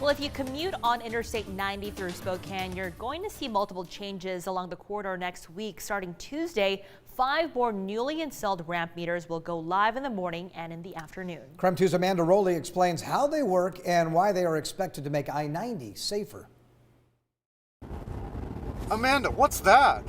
Well, if you commute on Interstate 90 through Spokane, you're going to see multiple changes along the corridor next week. Starting Tuesday, 5 more newly installed ramp meters will go live in the morning and in the afternoon. KREM 2's Amanda Rowley explains how they work and why they are expected to make I-90 safer. Amanda, what's that?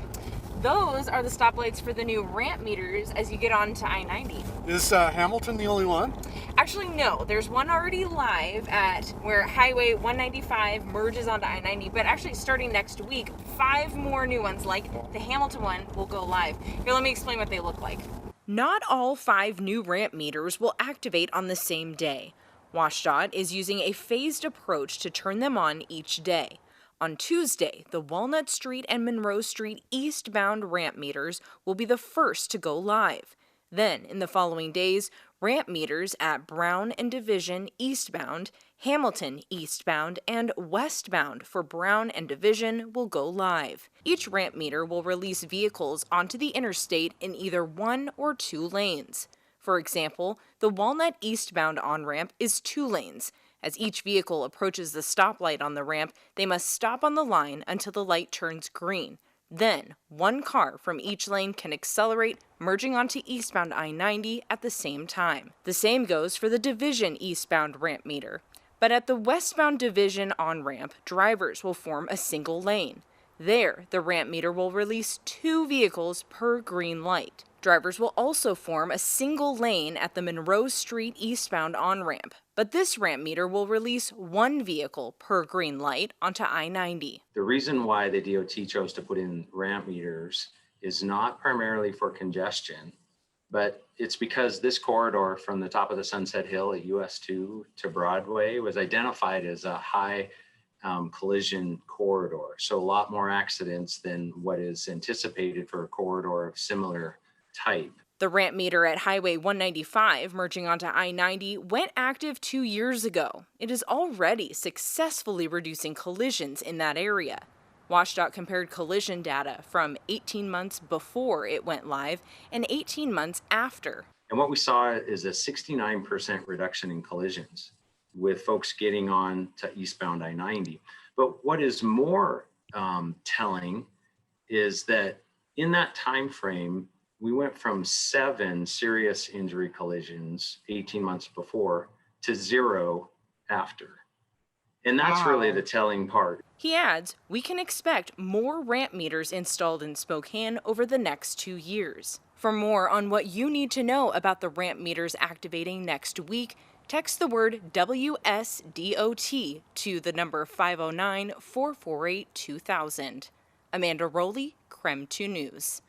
Those are the stoplights for the new ramp meters as you get onto I-90. Is Hamilton the only one? Actually, no. There's one already live at where Highway 195 merges onto I-90, but actually starting next week, 5 more new ones like the Hamilton one will go live. Here, let me explain what they look like. Not all 5 new ramp meters will activate on the same day. WashDOT is using a phased approach to turn them on each day. On Tuesday, the Walnut Street and Monroe Street eastbound ramp meters will be the first to go live. Then, in the following days, ramp meters at Brown and Division eastbound, Hamilton eastbound, and westbound for Brown and Division will go live. Each ramp meter will release vehicles onto the interstate in either 1 or 2 lanes. For example, the Walnut eastbound on-ramp is 2 lanes. As each vehicle approaches the stoplight on the ramp, they must stop on the line until the light turns green. Then, 1 car from each lane can accelerate, merging onto eastbound I-90 at the same time. The same goes for the Division eastbound ramp meter. But at the westbound Division on-ramp, drivers will form a single lane. There, the ramp meter will release 2 vehicles per green light. Drivers will also form a single lane at the Monroe Street eastbound on-ramp, but this ramp meter will release 1 vehicle per green light onto I-90. The reason why the DOT chose to put in ramp meters is not primarily for congestion, but it's because this corridor from the top of the Sunset Hill at US 2 to Broadway was identified as a high collision corridor. So a lot more accidents than what is anticipated for a corridor of similar type. The ramp meter at Highway 195 merging onto I-90 went active 2 years ago. It is already successfully reducing collisions in that area. WashDOT compared collision data from 18 months before it went live and 18 months after. And what we saw is a 69% reduction in collisions with folks getting on to eastbound I-90. But what is more telling is that in that time frame, we went from 7 serious injury collisions 18 months before to 0 after. And that's really the telling part. He adds, we can expect more ramp meters installed in Spokane over the next 2 years. For more on what you need to know about the ramp meters activating next week, text the word WSDOT to the number 509-448-2000. Amanda Rowley, KREM 2 News.